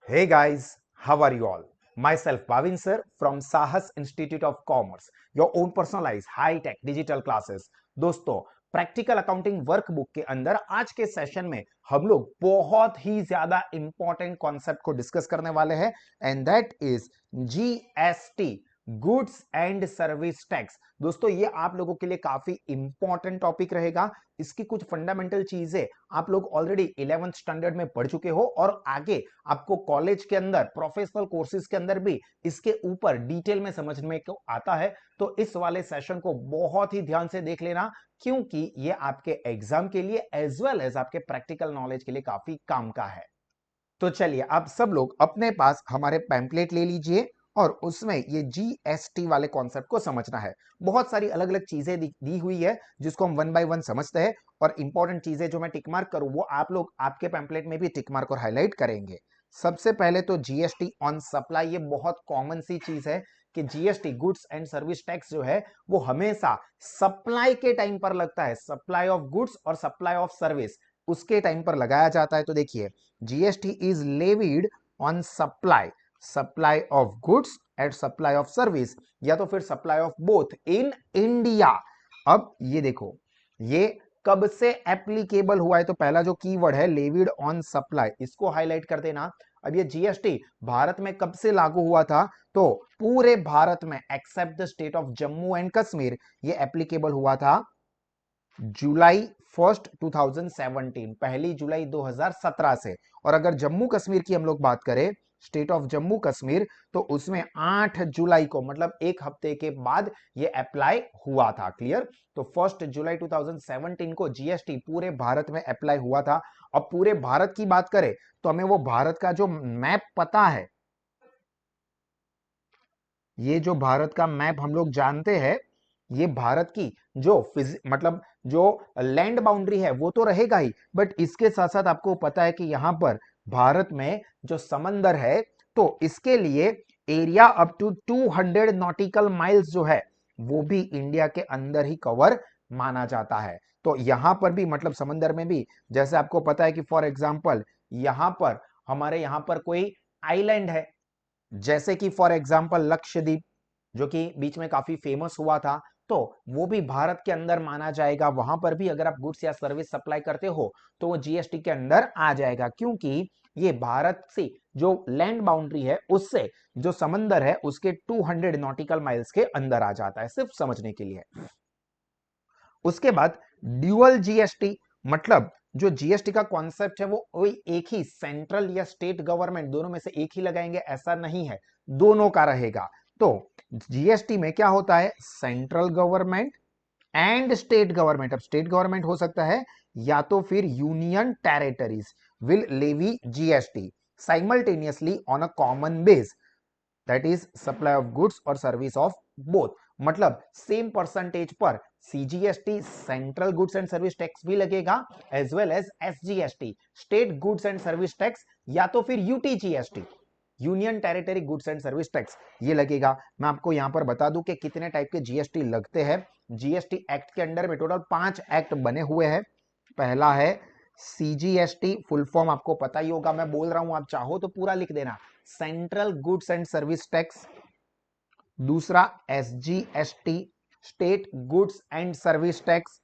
Hey guys, how are you all? Myself Bhavin sir from Sahas Institute of Commerce, your own personalized high-tech digital classes. दोस्तों, practical accounting workbook के अंदर आज के session में हम लोग बहुत ही ज्यादा इंपॉर्टेंट कॉन्सेप्ट को डिस्कस करने वाले हैं and that is GST, goods and service tax. दोस्तों ये आप लोगों के लिए काफी इंपॉर्टेंट टॉपिक रहेगा। इसकी कुछ फंडामेंटल चीजें आप लोग ऑलरेडी 11th स्टैंडर्ड में पढ़ चुके हो और आगे आपको कॉलेज के अंदर प्रोफेशनल कोर्सेज के अंदर भी इसके ऊपर डिटेल में समझ में को आता है। तो इस वाले सेशन को बहुत ही ध्यान से देख लेना, क्योंकि ये आपके एग्जाम के लिए एज वेल एज आपके प्रैक्टिकल नॉलेज के लिए काफी काम का है। तो चलिए आप सब लोग अपने पास हमारे पैम्पलेट ले लीजिए और उसमें ये जीएसटी वाले कॉन्सेप्ट को समझना है। बहुत सारी अलग अलग चीजें दी हुई है जिसको हम वन बाय वन समझते हैं और इंपॉर्टेंट चीजें जो मैं टिक मार्क करूं वो आप लोग आपके पैम्पलेट में भी टिक मार्क और हाईलाइट करेंगे। सबसे पहले तो जीएसटी ऑन सप्लाई, ये बहुत कॉमन सी चीज है कि GST goods and service tax जो है वो हमेशा सप्लाई के टाइम पर लगता है। सप्लाई ऑफ गुड्स और सप्लाई ऑफ सर्विस उसके टाइम पर लगाया जाता है। तो देखिए, GST is levied on supply of goods and supply of service, या तो फिर supply of both in India. अब ये देखो, ये कब से एप्लीकेबल हुआ है? तो पहला जो कीवर्ड है लेविड ऑन सप्लाई, इसको हाईलाइट कर देना। अब ये जीएसटी भारत में कब से लागू हुआ था? तो पूरे भारत में except the state of Jammu and Kashmir ये एप्लीकेबल हुआ था जुलाई 1 2017, 1 जुलाई 2017 से। और अगर जम्मू कश्मीर की हम लोग बात करें, स्टेट ऑफ जम्मू कश्मीर, तो उसमें 8 जुलाई को, मतलब एक हफ्ते के बाद ये अप्लाई हुआ था। क्लियर? तो 1 जुलाई 2017 को जीएसटी पूरे भारत में अप्लाई हुआ था। अब पूरे भारत की बात करें तो हमें वो भारत का जो मैप पता है, ये जो भारत का मैप हम लोग जानते हैं, ये भारत की जो मतलब जो लैंड बाउंड्री है वो तो रहेगा ही, बट इसके साथ साथ आपको पता है कि यहां पर भारत में जो समंदर है, तो इसके लिए area up to 200 nautical miles जो है वो भी इंडिया के अंदर ही कवर माना जाता है। तो यहां पर भी, मतलब समंदर में भी, जैसे आपको पता है कि फॉर एग्जाम्पल यहां पर हमारे यहां पर कोई आइलैंड है, जैसे कि फॉर एग्जांपल लक्षद्वीप, जो कि बीच में काफी फेमस हुआ था, तो वो भी भारत के अंदर माना जाएगा। वहां पर भी अगर आप गुड्स या सर्विस सप्लाई करते हो तो वो जीएसटी के अंदर आ जाएगा, क्योंकि ये भारत से जो लैंड बाउंड्री है उससे जो समंदर है उसके 200 नॉटिकल माइल्स के अंदर आ जाता है, सिर्फ समझने के लिए। उसके बाद ड्यूअल जीएसटी, मतलब जो जीएसटी का कॉन्सेप्ट है वो कोई एक ही सेंट्रल या स्टेट गवर्नमेंट दोनों में से एक ही लगाएंगे ऐसा नहीं है, दोनों का रहेगा। तो जीएसटी में क्या होता है? Central government and state government. अब स्टेट गवर्नमेंट हो सकता है या तो फिर union territories will levy GST simultaneously on a common base, that is supply of goods और सर्विस ऑफ बोथ। मतलब सेम परसेंटेज पर CGST central goods and service tax भी लगेगा, as well as SGST state goods and service tax, या तो फिर UTGST union territory goods and service tax ये लगेगा। मैं आपको यहां पर बता दूं कि कितने टाइप के जीएसटी लगते हैं। जीएसटी एक्ट के अंडर में टोटल 5 एक्ट बने हुए हैं। पहला है सीजीएसटी, फुल फॉर्म आपको पता ही होगा, मैं बोल रहा हूं, आप चाहो तो पूरा लिख देना, central goods and service tax. दूसरा SGST, state goods and service tax.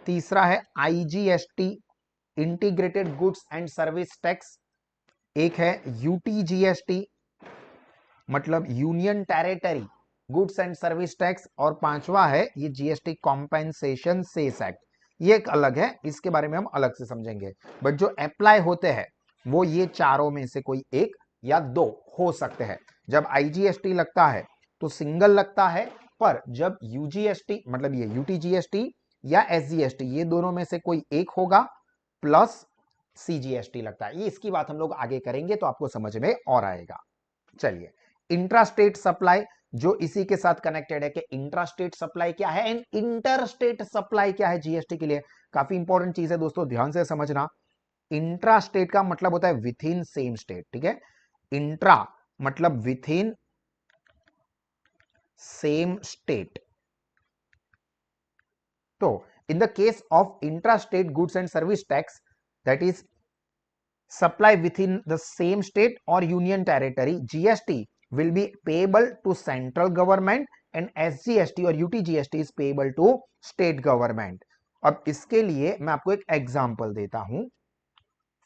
तीसरा है IGST, integrated goods and service tax. एक है यूटीजीएसटी, मतलब union territory goods and service tax. और पांचवा है ये जीएसटी कॉम्पेंसेशन सेस एक्ट, ये एक अलग है, इसके बारे में हम अलग से समझेंगे। बट जो अप्लाई होते हैं वो ये चारों में से कोई एक या दो हो सकते हैं। जब आईजीएसटी लगता है तो सिंगल लगता है, पर जब यूजीएसटी, मतलब ये यूटीजीएसटी या एसजीएसटी, ये दोनों में से कोई एक होगा, प्लस सीजीएसटी लगता है। ये इसकी बात हम लोग आगे करेंगे तो आपको समझ में और आएगा। चलिए, इंट्रास्टेट सप्लाई जो इसी के साथ कनेक्टेड है कि इंट्रास्टेट सप्लाई क्या है एंड इंटरस्टेट सप्लाई क्या है जीएसटी के लिए। काफी इंपॉर्टेंट चीज है दोस्तों, ध्यान से समझना। इंट्रास्टेट का मतलब होता है विथ इन सेम स्टेट, ठीक है? इंट्रा मतलब विथ इन सेम स्टेट। तो in the case of intrastate goods and service tax, that is supply within the same state or union territory, GST will be payable to central government and SGST और UTGST is payable to state government. अब इसके लिए मैं आपको एक example देता हूं.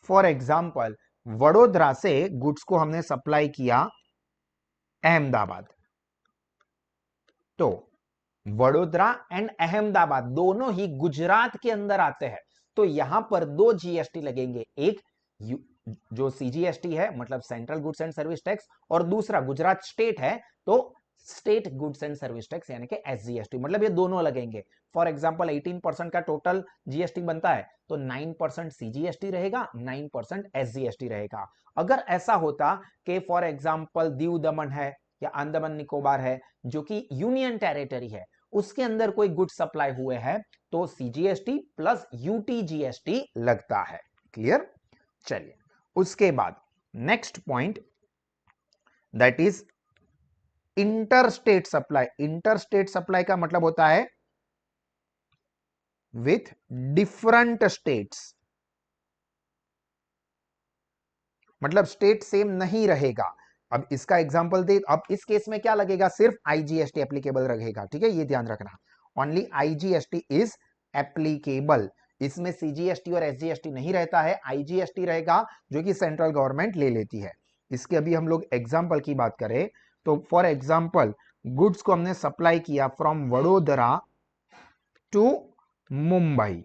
For example, Vadodara से गुड्स को हमने सप्लाई किया अहमदाबाद. तो वडोदरा एंड अहमदाबाद दोनों ही गुजरात के अंदर आते हैं. तो यहां पर दो जीएसटी लगेंगे, एक जो सीजीएसटी है मतलब central goods and service tax, और दूसरा गुजरात स्टेट है तो state goods and service tax यानी कि एसजीएसटी. मतलब ये दोनों लगेंगे. फॉर एग्जांपल 18% का टोटल जीएसटी बनता है तो 9% सीजीएसटी रहेगा, 9% एसजीएसटी रहेगा. अगर ऐसा होता कि फॉर एग्जांपल दीव दमन है या अंडमान निकोबार है जो कि यूनियन टेरिटरी है, उसके अंदर कोई गुड सप्लाई हुए हैं तो सीजीएसटी प्लस यूटीजीएसटी लगता है. क्लियर? चलिए उसके बाद next point that is interstate supply. Interstate supply का मतलब होता है विथ डिफरेंट स्टेट्स, मतलब स्टेट सेम नहीं रहेगा. अब इसका एग्जांपल दे, अब इस केस में क्या लगेगा, सिर्फ आईजीएसटी एप्लीकेबल रहेगा. ठीक है, ये ध्यान रखना, ओनली आईजीएसटी इज एप्लीकेबल. इसमें सीजीएसटी और एसजीएसटी नहीं रहता है, आईजीएसटी रहेगा जो कि सेंट्रल गवर्नमेंट ले लेती है. इसके अभी हम लोग एग्जांपल की बात करें तो फॉर एग्जांपल गुड्स को हमने सप्लाई किया फ्रॉम वडोदरा टू मुंबई.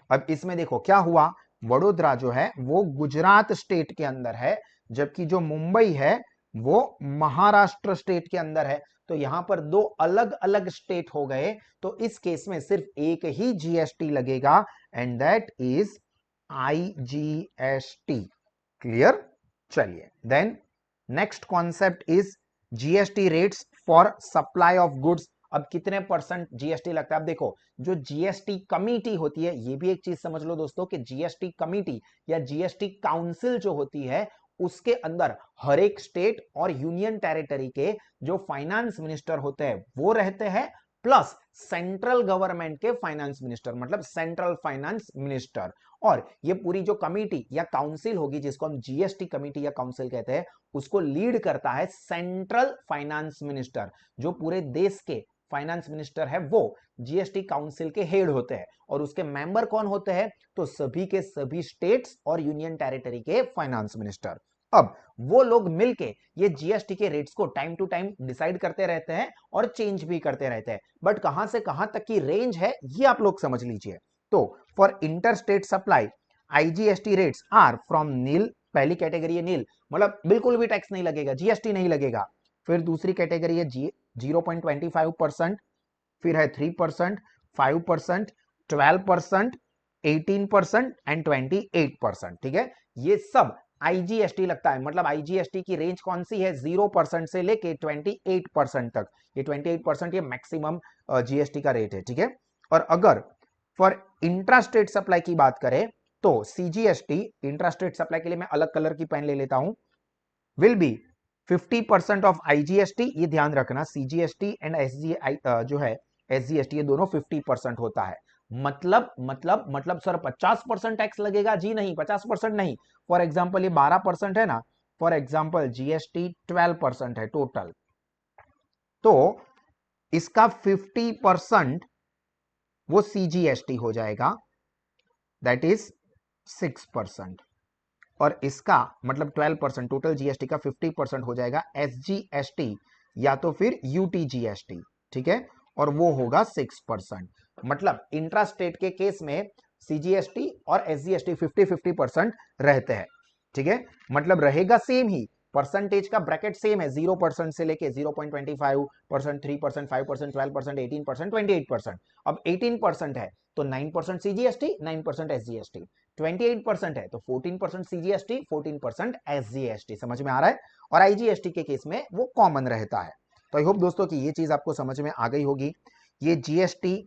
अब इसमें देखो क्या हुआ, वडोदरा जो है वो गुजरात स्टेट के अंदर है, जबकि जो मुंबई है वो महाराष्ट्र स्टेट के अंदर है. तो यहां पर दो अलग अलग स्टेट हो गए. तो इस केस में सिर्फ एक ही जीएसटी लगेगा and that is IGST. Clear? चलिए then next concept is GST rates for supply of goods. अब कितने परसेंट जीएसटी लगता है? अब देखो, जो जीएसटी कमिटी होती है, ये भी एक चीज समझ लो दोस्तों कि जीएसटी कमिटी या जीएसटी काउंसिल जो होती है उसके अंदर हर एक स्टेट और यूनियन टेरिटरी के जो फाइनेंस मिनिस्टर होते हैं वो रहते हैं, प्लस सेंट्रल गवर्नमेंट के फाइनेंस मिनिस्टर मतलब सेंट्रल फाइनेंस मिनिस्टर. और ये पूरी जो कमिटी या काउंसिल होगी जिसको हम जीएसटी कमिटी या काउंसिल कहते हैं, उसको लीड करता है सेंट्रल फाइनेंस मिनिस्टर. जो पूरे देश के फाइनेंस मिनिस्टर है वो जीएसटी काउंसिल के हेड होते हैं. और उसके मेंबर कौन होते हैं? तो सभी के सभी स्टेट्स और यूनियन टेरिटरी के फाइनेंस मिनिस्टर. अब वो लोग मिलके ये जीएसटी के रेट्स को टाइम टू टाइम डिसाइड करते रहते हैं और चेंज भी करते रहते हैं. बट कहां से कहां तक की रेंज है ये आप लोग समझ लीजिए. तो for inter state supply IGST rates are from nil. पहली कैटेगरी है नील, मतलब बिल्कुल भी टैक्स नहीं लगेगा, जीएसटी नहीं लगेगा. फिर दूसरी कैटेगरी है 0.25%, फिर है 3%, 5%, 12%, 18% एंड 28%. ठीक है, ये सब आईजीएसटी लगता है. मतलब आईजीएसटी की रेंज कौन सी है? 0% से लेके 28% तक. ये 28% ये मैक्सिमम जीएसटी का रेट है. ठीक है, और अगर फॉर इंट्रास्टेट सप्लाई की बात करें तो सीजीएसटी, इंट्रास्टेट सप्लाई के लिए मैं अलग कलर की पेन ले लेता हूं, विल बी 50% ऑफ आईजीएसटी. ये ध्यान रखना, सीजीएसटी एंड एसजी जो है एसजीएसटी ये दोनों 50% होता है. मतलब सर 50% टैक्स लगेगा? जी नहीं, 50% नहीं. फॉर एग्जांपल ये 12% है ना, फॉर एग्जांपल जीएसटी 12% है टोटल, तो इसका 50% वो सीजीएसटी हो जाएगा, दैट इज 6%. और इसका मतलब 12% टोटल जीएसटी का 50% हो जाएगा एसजीएसटी या तो फिर यूटीजीएसटी. ठीक है, और वो होगा 6%. मतलब इंट्रास्टेट के केस में सीजीएसटी और एसजीएसटी 50-50% रहते हैं. ठीक है, मतलब रहेगा सेम ही, परसेंटेज का ब्रैकेट सेम है, 0% से लेके 0.25%, 3%, 5%, 12%, 18%, 28%. अब 18% है तो 9% सीजीएसटी, 9% एसजीएसटी. 28% है तो 14% सीजीएसटी, 14% एसजीएसटी. समझ में आ रहा है? और आईजीएसटी के केस में वो कॉमन रहता है. तो आई होप दोस्तों कि ये चीज आपको समझ में आ गई होगी. ये GST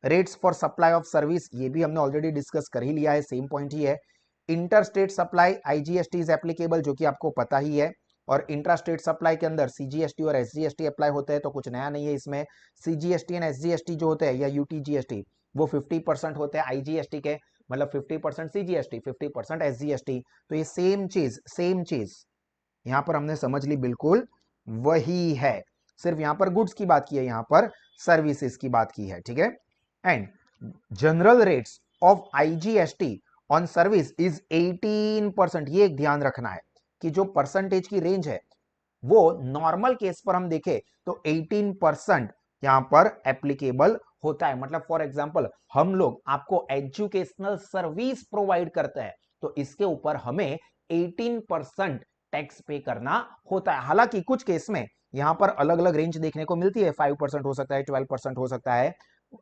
rates for supply of service ये भी हमने ऑलरेडी डिस्कस कर ही लिया है, सेम पॉइंट ही है. Interstate supply IGST is applicable जो कि आपको पता ही है, और इंट्रास्टेट सप्लाई के अंदर सीजीएसटी और एसजीएसटी अप्लाई होते हैं, तो कुछ नया नहीं है इसमें. सीजीएसटी एंड एसजीएसटी जो होते हैं या यूटीजीएसटी वो 50% होते हैं आईजीएसटी के. मतलब 50% CGST, 50% SGST। तो ये सेम चीज यहां पर हमने समझ ली, बिल्कुल वही है, सिर्फ यहां पर गुड्स की बात की है, यहां पर सर्विसेज की बात की है, ठीक है। And general rates of IGST on service is 18%। ये एक ध्यान रखना है कि जो परसेंटेज की रेंज है वो नॉर्मल केस पर हम देखें तो 18% यहां पर एप्लीकेबल होता है। मतलब फॉर एग्जांपल हम लोग आपको एजुकेशनल सर्विस प्रोवाइड करते हैं तो इसके ऊपर हमें 18% टैक्स पे करना होता है। हालांकि कुछ केस में यहां पर अलग अलग रेंज देखने को मिलती है, 5% हो सकता है, 12% हो सकता है,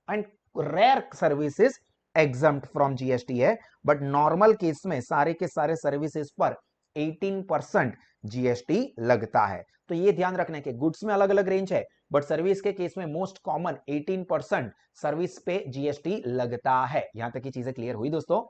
and rare services exempt from GST है। बट नॉर्मल केस में सारे के सारे सर्विसेज पर 18% GST लगता है। तो ये ध्यान रखना कि गुड्स में अलग अलग रेंज है, बट सर्विस के केस में मोस्ट कॉमन 18% सर्विस पे GST लगता है। यहां तक की चीजें क्लियर हुई दोस्तों?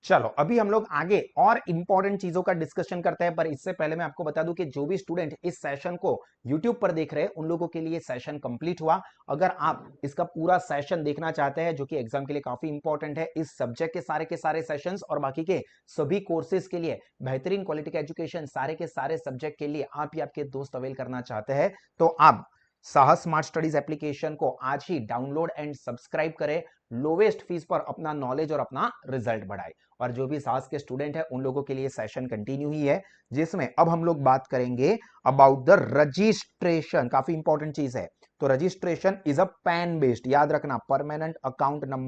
चलो अभी हम लोग आगे और इंपॉर्टेंट चीजों का डिस्कशन करते हैं, पर इससे पहले मैं आपको बता दूं कि जो भी स्टूडेंट इस सेशन को YouTube पर देख रहे हैं उन लोगों के लिए सेशन कंप्लीट हुआ। अगर आप इसका पूरा सेशन देखना चाहते हैं जो कि एग्जाम के लिए काफी इंपॉर्टेंट है, इस सब्जेक्ट के सारे सेशंस और बाकी के सभी कोर्सेज के लिए बेहतरीन क्वालिटी का एजुकेशन सारे के सारे सब्जेक्ट के लिए आप ही आपके दोस्त अवेल करना चाहते हैं तो आप साहस स्मार्ट स्टडीज एप्लीकेशन को आज ही डाउनलोड एंड सब्सक्राइब करें। लोवेस्ट फीस पर अपना नॉलेज और अपना रिजल्ट बढ़ाए। और जो भी साहस के स्टूडेंट है उन लोगों के लिए सेशन कंटिन्यू ही है, जिसमें अब हम लोग बात करेंगे अबाउट द रजिस्ट्रेशन। काफी इंपॉर्टेंट चीज है। तो registration is a pan based, याद रखना, परमानेंट अकाउंट नंबर